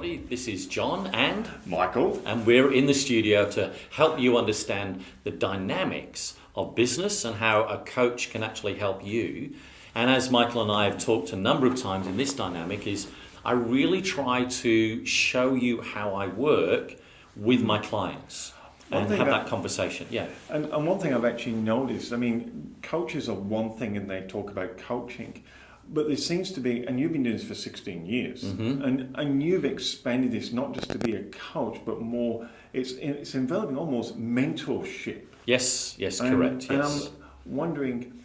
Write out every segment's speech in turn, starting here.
everybody. This is John and Michael. And we're in the studio to help you understand the dynamics of business and how a coach can actually help you. And as Michael and I have talked a number of times in this dynamic is I really try to show you how I work with my clients and have that conversation. Yeah. And one thing I've actually noticed, I mean, coaches are one thing and they talk about coaching, but there seems to be, and you've been doing this for 16 years, and you've expanded this not just to be a coach, but more, it's enveloping almost mentorship. Yes, correct. And I'm wondering,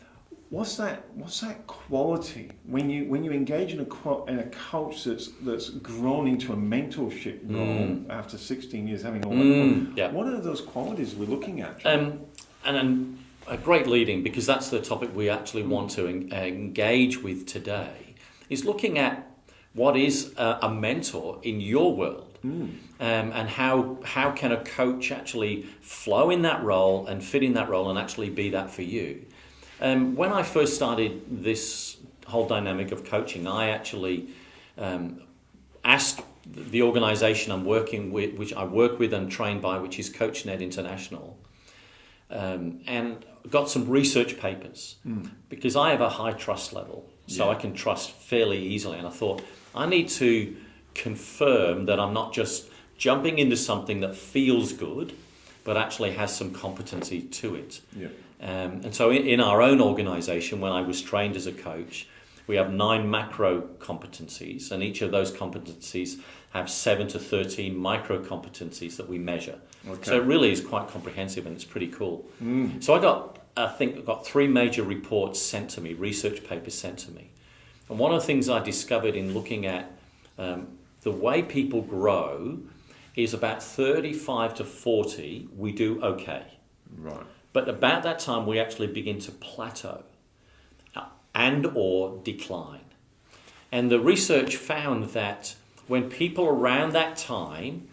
what's that quality when you engage in a coach that's grown into a mentorship role after 16 years having all that? What are those qualities we're looking at? And a great leading, because that's the topic we actually want to engage with today, is looking at what is a mentor in your world, and how can a coach actually flow in that role and fit in that role and actually be that for you. When I first started this whole dynamic of coaching, I actually asked the organisation I'm working with, which I work with and trained by, which is CoachNet International, and got some research papers because I have a high trust level, so I can trust fairly easily. And I thought, I need to confirm that I'm not just jumping into something that feels good, but actually has some competency to it. Yeah. And so in our own organisation, when I was trained as a coach, we have 9 macro competencies, and each of those competencies have 7 to 13 micro competencies that we measure. Okay. So it really is quite comprehensive and it's pretty cool. So I got 3 major reports sent to me, research papers sent to me. And one of the things I discovered in looking at the way people grow is about 35 to 40, we do okay. Right. But about that time, we actually begin to plateau and or decline. And the research found that when people around that time,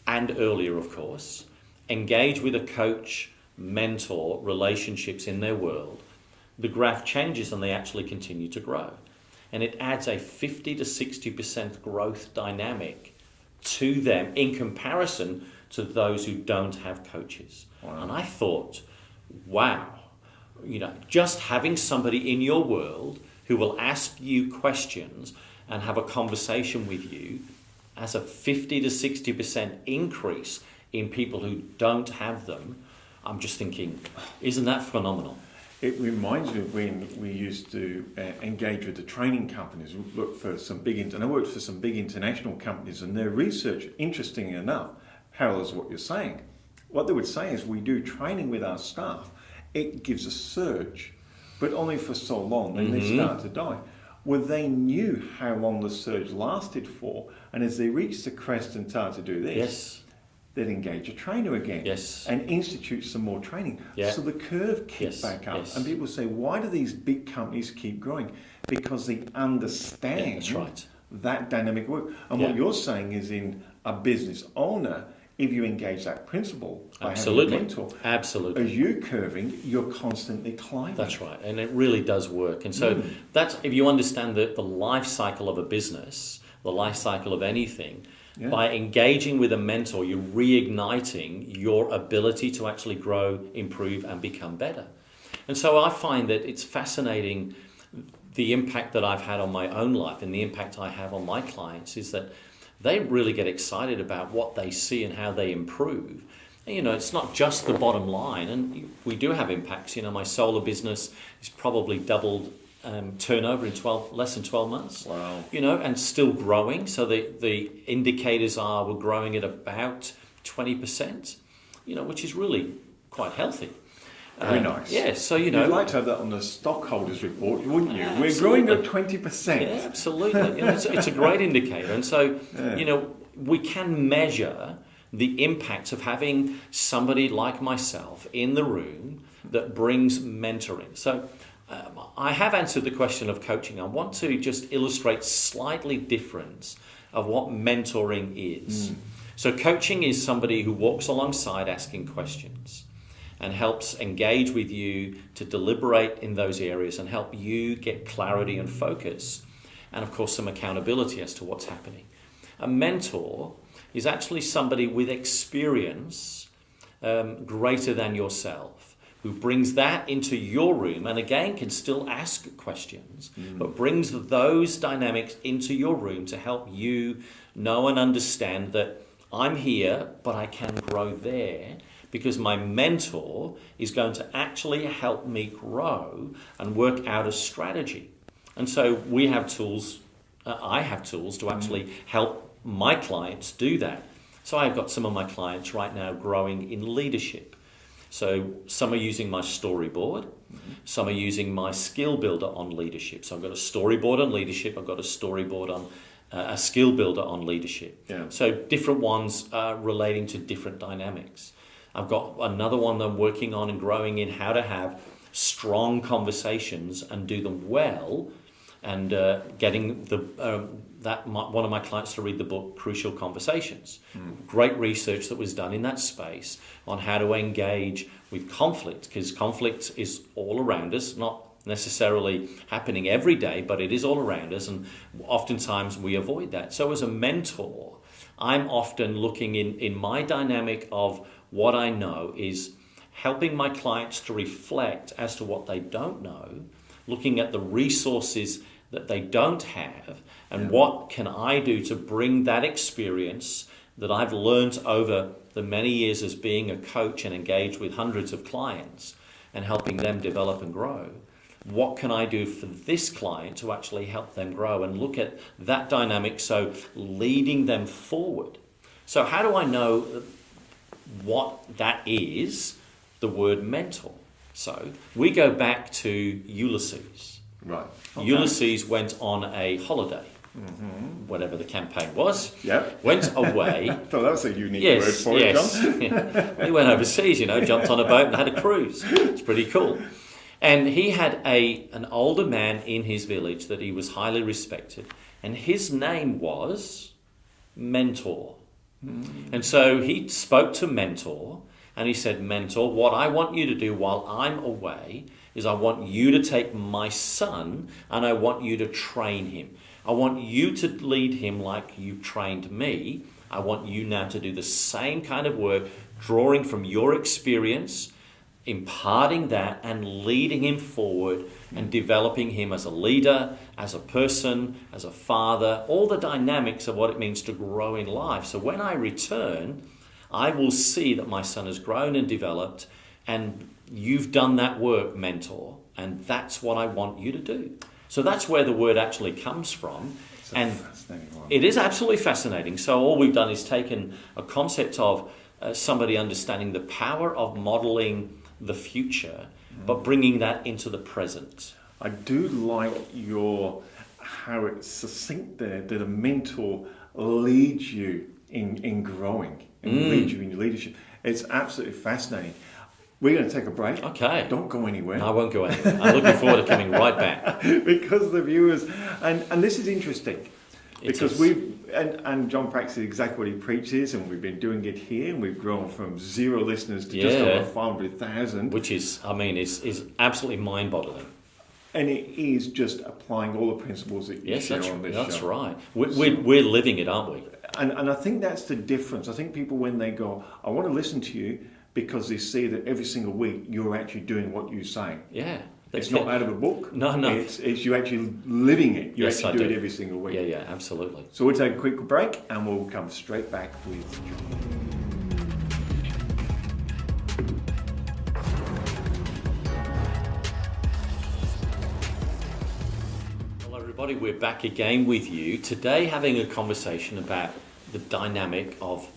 and earlier of course, engage with a coach, mentor, relationships in their world, the graph changes and they actually continue to grow. And it adds a 50 to 60% growth dynamic to them in comparison to those who don't have coaches. Wow. And I thought, wow, just having somebody in your world who will ask you questions and have a conversation with you has a 50 to 60% increase in people who don't have them. I'm just thinking, isn't that phenomenal? It reminds me of when we used to engage with the training companies. We looked for some and I worked for some big international companies, and their research, interestingly enough, parallels what you're saying. What they would say is, we do training with our staff. It gives a surge, but only for so long, then they start to die. Well, they knew how long the surge lasted for, and as they reached the crest and started to do this, they'd engage a trainer again and institute some more training. So the curve keeps back up. And people say, why do these big companies keep growing? Because they understand that dynamic work. And what you're saying is, in a business owner, if you engage that principle by having a mentor, as you're curving, you're constantly climbing. That's right, and it really does work. And so that's, if you understand the life cycle of a business, the life cycle of anything, by engaging with a mentor, you're reigniting your ability to actually grow, improve, and become better. And so I find that it's fascinating, the impact that I've had on my own life and the impact I have on my clients is that they really get excited about what they see and how they improve. And, it's not just the bottom line, and we do have impacts. My solar business is probably doubled turnover in less than 12 months. Wow. And still growing. So the indicators are we're growing at about 20%, which is really quite healthy. Very nice. Yeah, so You'd like to have that on the stockholders report, wouldn't you? Absolutely. We're growing at 20%. Yeah, absolutely. It's a great indicator. And so, we can measure the impact of having somebody like myself in the room that brings mentoring. So I have answered the question of coaching. I want to just illustrate slightly difference of what mentoring is. So coaching is somebody who walks alongside asking questions and helps engage with you to deliberate in those areas and help you get clarity and focus, and of course some accountability as to what's happening. A mentor is actually somebody with experience greater than yourself, who brings that into your room and again can still ask questions, but brings those dynamics into your room to help you know and understand that I'm here, but I can grow there because my mentor is going to actually help me grow and work out a strategy. And so we have tools, I have tools to actually help my clients do that. So I've got some of my clients right now growing in leadership. So some are using my storyboard, some are using my skill builder on leadership. So I've got a storyboard on leadership, I've got a storyboard on a skill builder on leadership. Yeah. So different ones relating to different dynamics. I've got another one that I'm working on and growing in how to have strong conversations and do them well, and getting one of my clients to read the book Crucial Conversations. Great research that was done in that space on how to engage with conflict, because conflict is all around us, not necessarily happening every day, but it is all around us, and oftentimes we avoid that. So as a mentor, I'm often looking in my dynamic of what I know is helping my clients to reflect as to what they don't know, looking at the resources that they don't have, and what can I do to bring that experience that I've learned over the many years as being a coach and engaged with hundreds of clients and helping them develop and grow. What can I do for this client to actually help them grow, and look at that dynamic, so leading them forward. So how do I know what that is? The word mentor. So we go back to Ulysses. Right. Okay. Ulysses went on a holiday, whatever the campaign was. Yep. Went away. I thought that was a unique word for it, John. Yeah. He went overseas, jumped on a boat and had a cruise. It's pretty cool. And he had an older man in his village that he was highly respected, and his name was Mentor. And so he spoke to Mentor, and he said, Mentor, what I want you to do while I'm away is I want you to take my son and I want you to train him. I want you to lead him like you trained me. I want you now to do the same kind of work, drawing from your experience, imparting that and leading him forward and developing him as a leader, as a person, as a father, all the dynamics of what it means to grow in life. So when I return, I will see that my son has grown and developed, and you've done that work, Mentor, and that's what I want you to do. So that's where the word actually comes from. And it is absolutely fascinating. So all we've done is taken a concept of somebody understanding the power of modeling the future, but bringing that into the present. I do like how it's succinct there, that a mentor leads you in growing and leads you in your leadership. It's absolutely fascinating. We're going to take a break. Okay. Don't go anywhere. No, I won't go anywhere. I'm looking forward to coming right back. Because the viewers, and this is interesting, because we've and John practices exactly what he preaches, and we've been doing it here, and we've grown from 0 listeners to just over 500,000. Which is absolutely mind-boggling. And it is just applying all the principles that you share on this show. That's right. We're living it, aren't we? And I think that's the difference. I think people, when they go, I want to listen to you, because they see that every single week you're actually doing what you say. Yeah. It's not out of a book. No. It's you actually living it. You actually do it every single week. Yeah, absolutely. So we'll take a quick break and we'll come straight back with John. Hello everybody, we're back again with you. Today having a conversation about the dynamic of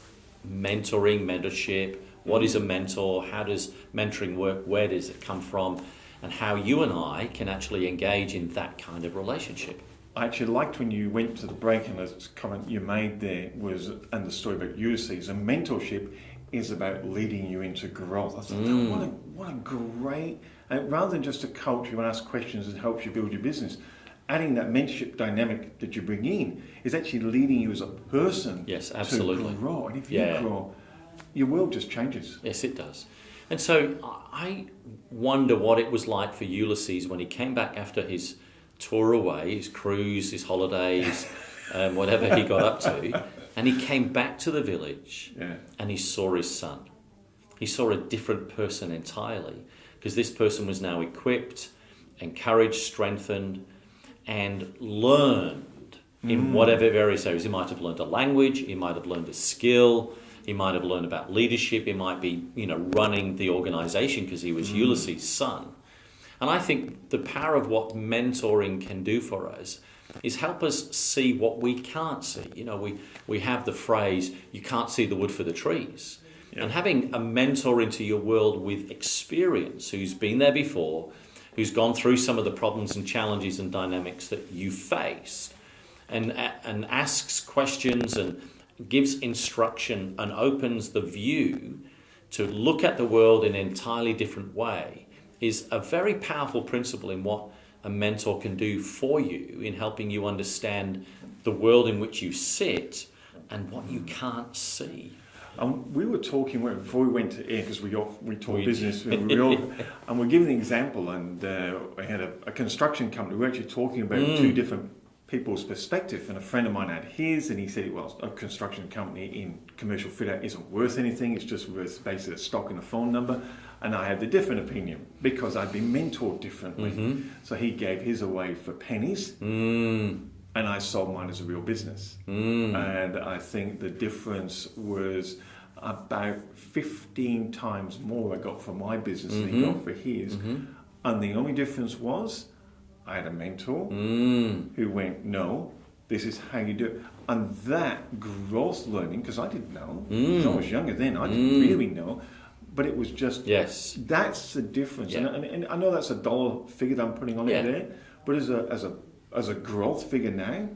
mentoring, mentorship. What is a mentor? How does mentoring work? Where does it come from? And how you and I can actually engage in that kind of relationship. I actually liked when you went to the break, and the comment you made there was, and the story about Ulysses, and mentorship is about leading you into growth. I thought, what a great, rather than just a coach who asks questions and helps you build your business, adding that mentorship dynamic that you bring in is actually leading you as a person to grow. And if you grow, your world just changes. Yes, it does. And so I wonder what it was like for Ulysses when he came back after his tour away, his cruise, his holidays, whatever he got up to. And he came back to the village Yeah. and he saw his son. He saw a different person entirely, because this person was now equipped, encouraged, strengthened, and learned in whatever various areas. He might have learned a language, he might have learned a skill, he might have learned about leadership, he might be, running the organization because he was Ulysses' son. And I think the power of what mentoring can do for us is help us see what we can't see. We have the phrase, you can't see the wood for the trees. Yeah. And having a mentor into your world with experience, who's been there before, who's gone through some of the problems and challenges and dynamics that you faced, and asks questions and gives instruction and opens the view to look at the world in an entirely different way, is a very powerful principle in what a mentor can do for you in helping you understand the world in which you sit and what you can't see. We were talking before we went to air, because we talk business, and we're giving an example, and I had a construction company. We were actually talking about two different people's perspective, and a friend of mine had his, and he said, well, a construction company in commercial fit out isn't worth anything, it's just worth basically a stock and a phone number. And I had the different opinion because I'd been mentored differently. So he gave his away for pennies, and I sold mine as a real business. And I think the difference was about 15 times more I got for my business than he got for his. And the only difference was I had a mentor who went, no, this is how you do it. And that growth learning, because I didn't know, because I was younger then, I didn't really know, but it was just, that's the difference. Yeah. And I know that's a dollar figure that I'm putting on it there, but as a growth figure now,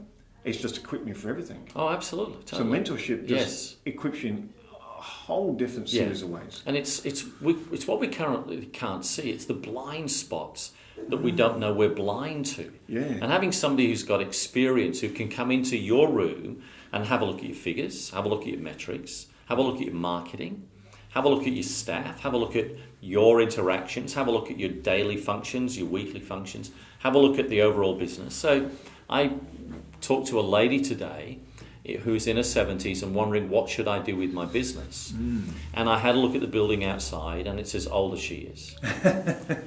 it's just equipped me for everything. Oh, absolutely. Totally. So mentorship just equips you in a whole different series of ways. And it's what we currently can't see. It's the blind spots that we don't know we're blind to. Yeah. And having somebody who's got experience, who can come into your room and have a look at your figures, have a look at your metrics, have a look at your marketing, have a look at your staff, have a look at your interactions, have a look at your daily functions, your weekly functions, have a look at the overall business. So I talked to a lady today who's in her 70s and wondering, what should I do with my business? And I had a look at the building outside, and it's as old as she is.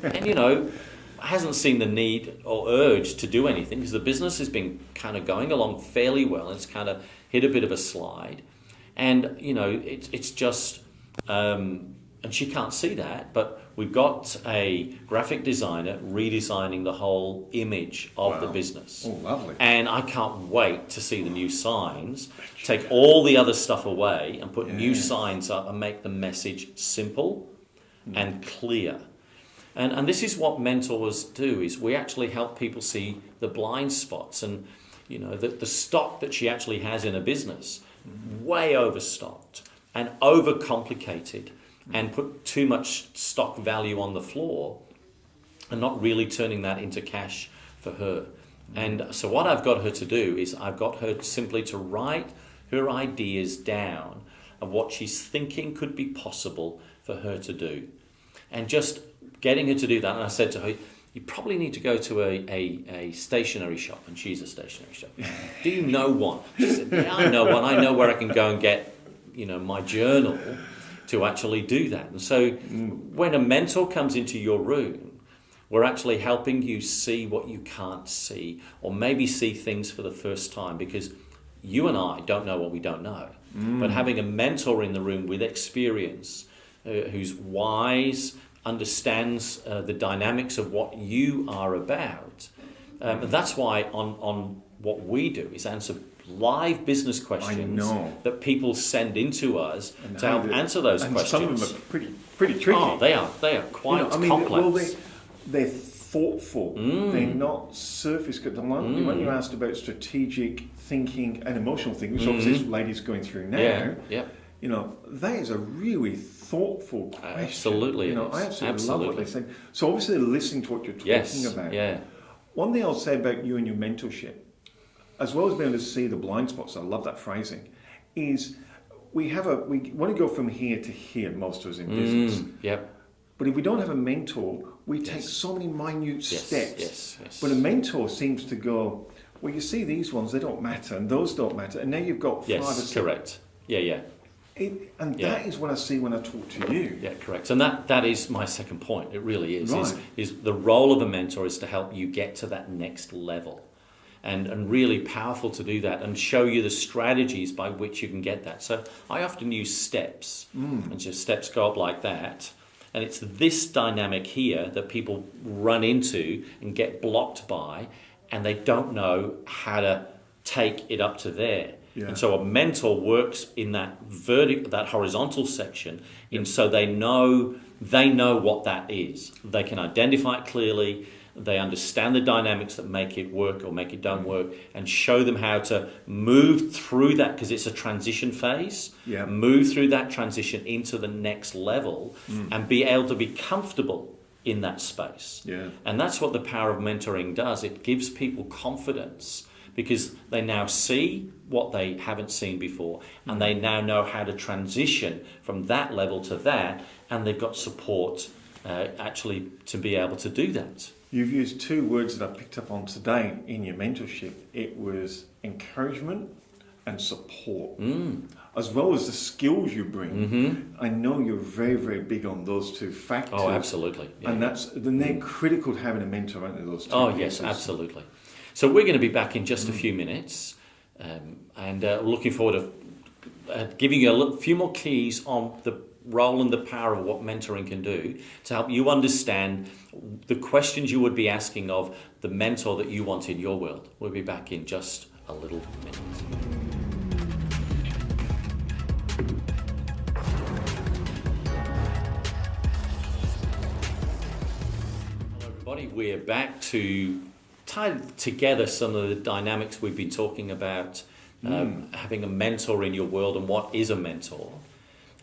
And, hasn't seen the need or urge to do anything because the business has been kind of going along fairly well. It's kind of hit a bit of a slide. And, it's just... and she can't see that, but we've got a graphic designer redesigning the whole image of the business. Oh, lovely. And I can't wait to see the new signs, take all the other stuff away and put new signs up and make the message simple and clear. And this is what mentors do, is we actually help people see the blind spots and, the stock that she actually has in a business, way overstocked and overcomplicated, and put too much stock value on the floor and not really turning that into cash for her. And so what I've got her to do is I've got her simply to write her ideas down of what she's thinking could be possible for her to do. And just getting her to do that. And I said to her, you probably need to go to a stationery shop. And she's a stationery shop. Do you know one? She said, yeah, I know one. I know where I can go and get my journal to actually do that. And so when a mentor comes into your room, we're actually helping you see what you can't see, or maybe see things for the first time, because you and I don't know what we don't know. But having a mentor in the room with experience, who's wise, understands the dynamics of what you are about. And that's why on what we do is answer live business questions that people send into us to help answer those questions. Some of them are pretty tricky. Oh, they are quite complex. Well, they're thoughtful. They're not surface. The one when you asked about strategic thinking and emotional thinking, which obviously this lady's going through now. That is a really thoughtful question. Absolutely. I absolutely love what they say. So obviously they're listening to what you're talking about. Yeah. One thing I'll say about you and your mentorship, as well as being able to see the blind spots, I love that phrasing, is we want to go from here to here, most of us in business. Yep. But if we don't have a mentor, we take so many minute steps. Yes. But a mentor seems to go, well, you see these ones, they don't matter, and those don't matter, and now you've got 5 or 6. Yes, correct. Yeah. That is what I see when I talk to you. Yeah, correct. And that is my second point. It really is. Right. Is the role of a mentor is to help you get to that next level. And really powerful to do that and show you the strategies by which you can get that. So I often use steps, and just steps go up like that. And it's this dynamic here that people run into and get blocked by, and they don't know how to take it up to there. Yeah. And so a mentor works in that that horizontal section, and so they know what that is. They can identify it clearly. They understand the dynamics that make it work or make it don't work, and show them how to move through that, because it's a transition phase. Yeah. Move through that transition into the next level and be able to be comfortable in that space. Yeah. And that's what the power of mentoring does. It gives people confidence, because they now see what they haven't seen before, and they now know how to transition from that level to that, and they've got support actually to be able to do that. You've used 2 words that I picked up on today in your mentorship. It was encouragement and support, as well as the skills you bring. Mm-hmm. I know you're very, very big on those 2 factors. Oh, absolutely. Yeah, and then they're critical to having a mentor, aren't they, those 2 Oh, pieces? yes, absolutely. So we're going to be back in just a few minutes, and looking forward to giving you a few more keys on the role and the power of what mentoring can do to help you understand the questions you would be asking of the mentor that you want in your world. We'll be back in just a little minute. Hello everybody, we're back to tie together some of the dynamics we've been talking about, having a mentor in your world and what is a mentor.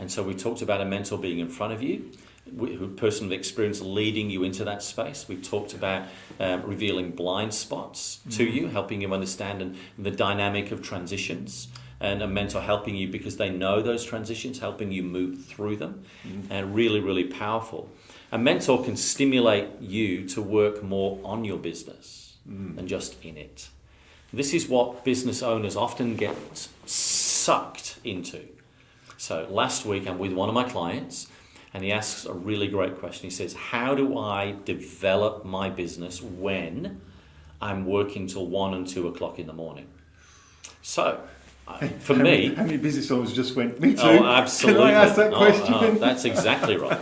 And so we talked about a mentor being in front of you, who personal experience leading you into that space. We talked about revealing blind spots to you, helping you understand and the dynamic of transitions, and a mentor helping you because they know those transitions, helping you move through them, and really, really powerful. A mentor can stimulate you to work more on your business than just in it. This is what business owners often get sucked into. So last week I'm with one of my clients, and he asks a really great question. He says, how do I develop my business when I'm working till 1 and 2 o'clock in the morning? So for me... How many business owners just went, me too? Oh, absolutely. Can I ask that question? That's exactly right.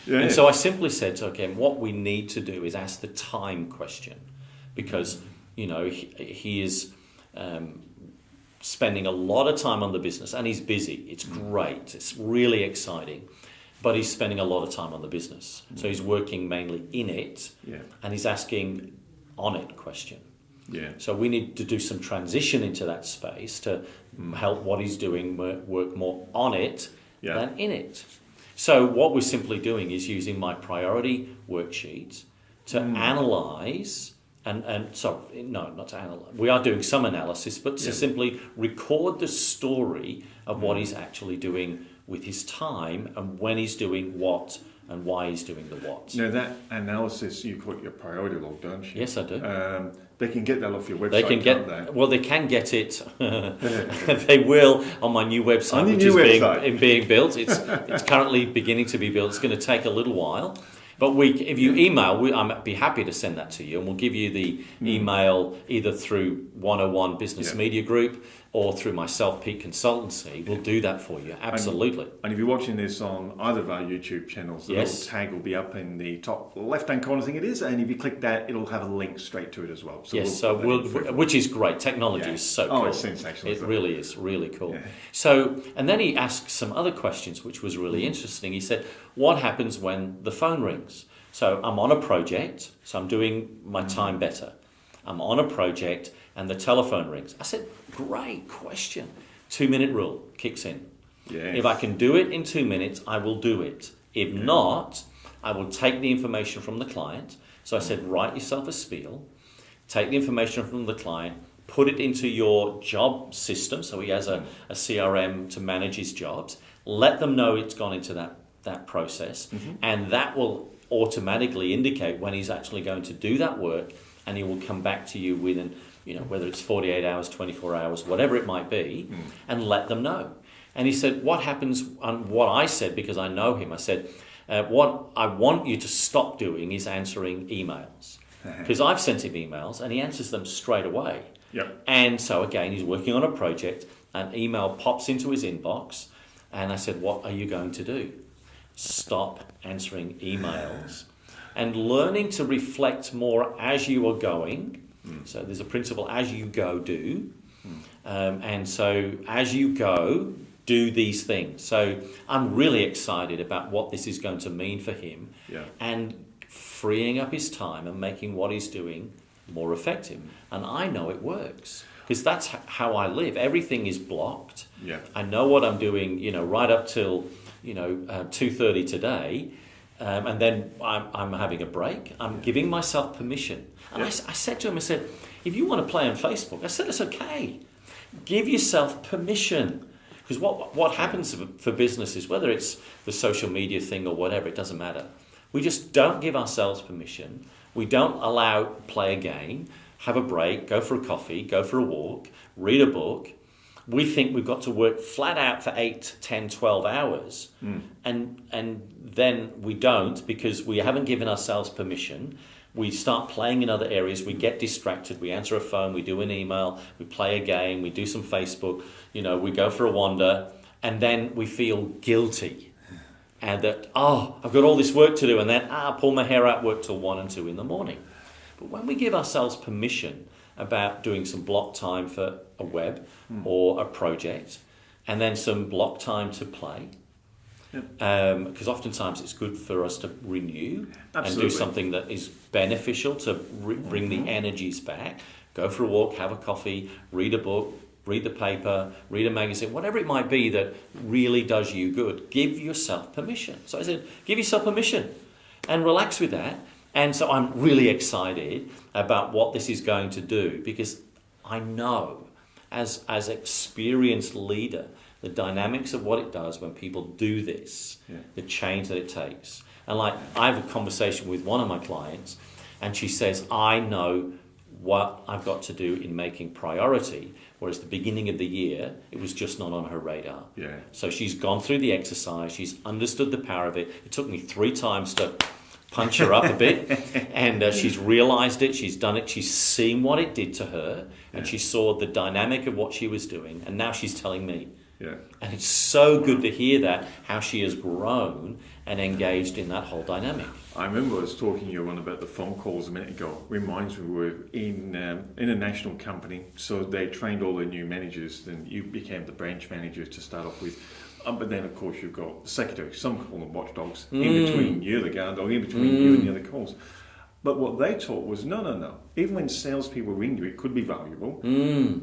Yeah. And so I simply said to him, what we need to do is ask the time question, because, he is... spending a lot of time on the business, and he's busy. It's great. It's really exciting. But he's spending a lot of time on the business. So he's working mainly in it, and he's asking on it question. Yeah. So we need to do some transition into that space to help what he's doing work more on it than in it. So what we're simply doing is using my priority worksheet to analyse. Not to analyse. We are doing some analysis, but to simply record the story of what he's actually doing with his time, and when he's doing what, and why he's doing the what. Now that analysis, you call it your priority log, don't you? Yes, I do. They can get that off your website, They can can't they? Well, they can get it. They will on my new website, which is being built. It's currently beginning to be built. It's going to take a little while. But if you email, I'd be happy to send that to you, and we'll give you the email either through 101 Business Media Group or through myself, Pete Consultancy. We'll do that for you, absolutely. And if you're watching this on either of our YouTube channels, the little tag will be up in the top left-hand corner, I think it is, and if you click that, it'll have a link straight to it as well. So which is great. Technology is so cool. Oh, it's sensational. It really is, really cool. Yeah. So, and then he asked some other questions, which was really interesting. He said, what happens when the phone rings? So I'm on a project, so I'm doing my time better. I'm on a project and the telephone rings. I said, great question. 2-minute rule kicks in. Yes. If I can do it in 2 minutes, I will do it. If not, I will take the information from the client. So I said, write yourself a spiel, take the information from the client, put it into your job system. So he has a CRM to manage his jobs. Let them know it's gone into that process. And that will automatically indicate when he's actually going to do that work, and he will come back to you with whether it's 48 hours, 24 hours, whatever it might be, and let them know. And he said, what happens, what I said, because I know him, I said, what I want you to stop doing is answering emails. Because I've sent him emails and he answers them straight away. Yep. And so again, he's working on a project, an email pops into his inbox, and I said, what are you going to do? Stop answering emails and learning to reflect more as you are going. So there's a principle, as you go, do. And so as you go, do these things. So I'm really excited about what this is going to mean for him, and freeing up his time and making what he's doing more effective. And I know it works because that's how I live. Everything is blocked. I know what I'm doing, right up till 2:30 today, and then I'm having a break. I'm giving myself permission. And I said to him, I said, if you want to play on Facebook, I said, it's okay. Give yourself permission. Because what happens for businesses, whether it's the social media thing or whatever, it doesn't matter. We just don't give ourselves permission. We don't play a game, have a break, go for a coffee, go for a walk, read a book. We think we've got to work flat out for 8, 10, 12 hours. And then we don't, because we haven't given ourselves permission. We start playing in other areas, we get distracted, we answer a phone, we do an email, we play a game, we do some Facebook, we go for a wander, and then we feel guilty. And that, I've got all this work to do, and then pull my hair out, work till 1 and 2 in the morning. But when we give ourselves permission about doing some block time for a web or a project, and then some block time to play, because oftentimes it's good for us to renew and do something that is beneficial to bring the energies back. Go for a walk, have a coffee, read a book, read the paper, read a magazine, whatever it might be that really does you good. Give yourself permission. So I said, give yourself permission and relax with that. And so I'm really excited about what this is going to do, because I know as experienced leader, the dynamics of what it does when people do this, the change that it takes. And I have a conversation with one of my clients, and she says, I know what I've got to do in making priority, whereas the beginning of the year, it was just not on her radar. So she's gone through the exercise, she's understood the power of it. It took me 3 times to punch her up a bit, and she's realised it, she's done it, she's seen what it did to her, and she saw the dynamic of what she was doing, and now she's telling me. And it's so good to hear that, how she has grown and engaged in that whole dynamic. I remember I was talking to you one about the phone calls a minute ago. Reminds me, we were in a national company, so they trained all the new managers, and you became the branch manager to start off with. But then, of course, you've got the secretary, some call them watchdogs, in between you, the guard dog, in between you and the other calls. But what they taught was, no. Even when salespeople ring you, it could be valuable,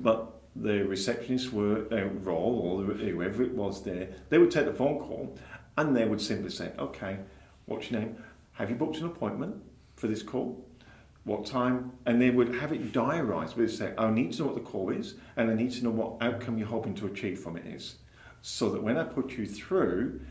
but the receptionist were role, or whoever it was there, they would take the phone call and they would simply say, okay, what's your name? Have you booked an appointment for this call? What time? And they would have it diarised. They'd say, I need to know what the call is, and I need to know what outcome you're hoping to achieve from it is, so that when I put you through,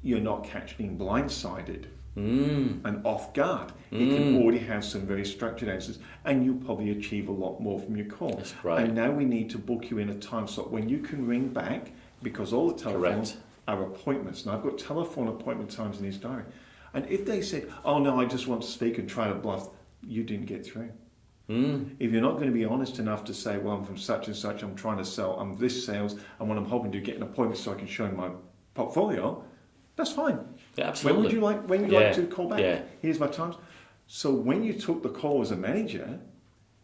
you're not being blindsided and off guard. You can already have some very structured answers, and you probably achieve a lot more from your call. That's right. And now we need to book you in a time slot when you can ring back, because all the telephones are appointments. And I've got telephone appointment times in his diary. And if they said, oh no, I just want to speak and try to bluff, you didn't get through. If you're not going to be honest enough to say, well, I'm from such and such, I'm trying to sell, I'm this sales, and what I'm hoping to get an appointment so I can show him my portfolio, that's fine. Absolutely. When would you like to call back? Here's my times. So when you took the call as a manager,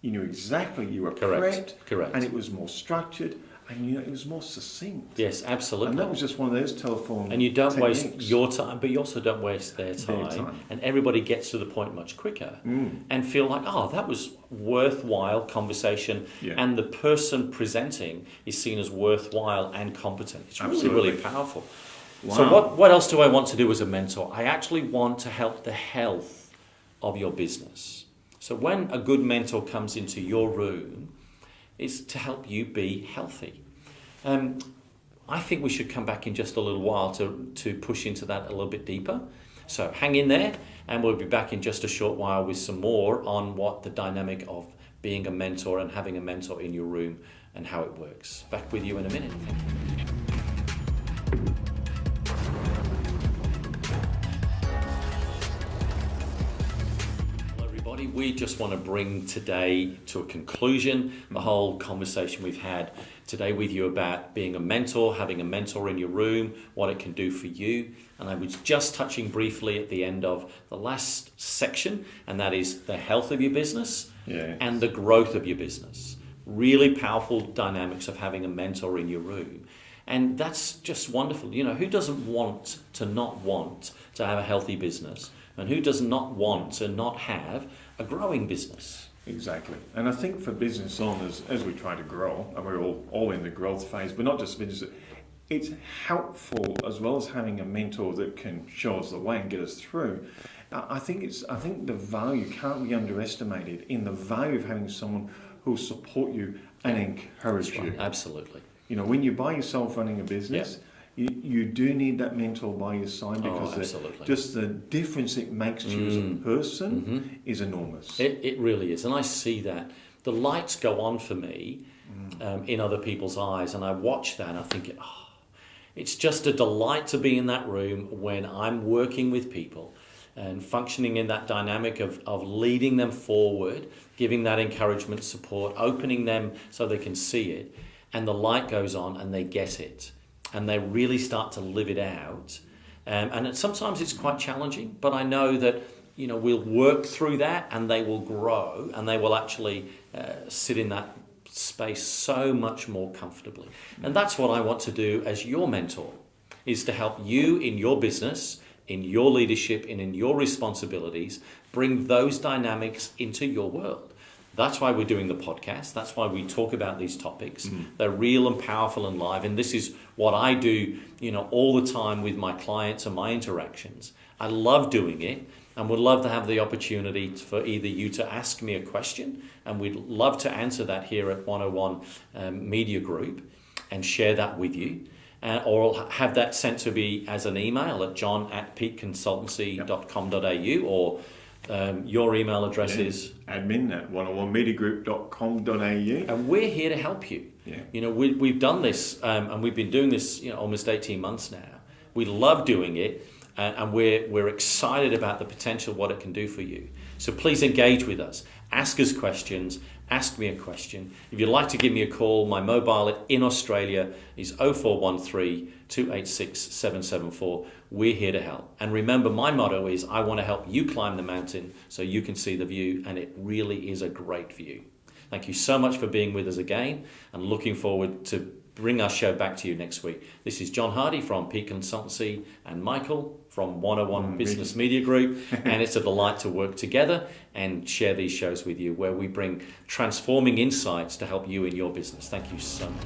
you knew exactly you were Correct. and it was more structured, and it was more succinct. Yes, absolutely. And that was just one of those telephone And you don't techniques. waste your time, but you also don't waste their time. And everybody gets to the point much quicker and feel like, that was worthwhile conversation. And the person presenting is seen as worthwhile and competent. It's really, really powerful. Wow. So what else do I want to do as a mentor? I actually want to help the health of your business. So when a good mentor comes into your room, it's to help you be healthy. I think we should come back in just a little while to push into that a little bit deeper. So hang in there, and we'll be back in just a short while with some more on what the dynamic of being a mentor and having a mentor in your room and how it works. Back with you in a minute. Thank you. We just want to bring today to a conclusion the whole conversation we've had today with you about being a mentor, having a mentor in your room, what it can do for you. And I was just touching briefly at the end of the last section, and that is the health of your business and the growth of your business. Really powerful dynamics of having a mentor in your room. And that's just wonderful. You know, who doesn't want to not want to have a healthy business? And who does not want to not have a growing business? Exactly. And I think for business owners, as we try to grow, and we're all in the growth phase, but not just business, it's helpful as well as having a mentor that can show us the way and get us through. I think the value can't be underestimated in the value of having someone who'll support you and encourage you. Right. Absolutely. You know, when you're by yourself running a business, you do need that mentor by your side, because just the difference it makes to you as a person is enormous. It really is. And I see that. The lights go on for me in other people's eyes, and I watch that and I think, it's just a delight to be in that room when I'm working with people and functioning in that dynamic of leading them forward, giving that encouragement, support, opening them so they can see it. And the light goes on and they get it. And they really start to live it out. And sometimes it's quite challenging, but I know that, you know, we'll work through that and they will grow and they will actually sit in that space so much more comfortably. And that's what I want to do as your mentor, is to help you in your business, in your leadership, and in your responsibilities, bring those dynamics into your world. That's why we're doing the podcast. That's why we talk about these topics. They're real and powerful and live. And this is what I do, you know, all the time with my clients and my interactions. I love doing it and would love to have the opportunity for either you to ask me a question, and we'd love to answer that here at 101 Media Group and share that with you. Or have that sent to me as an email at john@peakconsultancy.com.au, or your email address is admin@101mediagroup.com.au, and we're here to help you. You know, we've done this and we've been doing this, you know, almost 18 months now. We love doing it, and we're excited about the potential of what it can do for you. So please engage with us. Ask us questions. Ask me a question. If you'd like to give me a call, my mobile in Australia is 0413 286 774. We're here to help. And remember, my motto is I want to help you climb the mountain so you can see the view, and it really is a great view. Thank you so much for being with us again, and looking forward to bring our show back to you next week. This is John Hardy from Peak Consultancy and Michael from 101 Business Media Group, and it's a delight to work together and share these shows with you where we bring transforming insights to help you in your business. Thank you so much.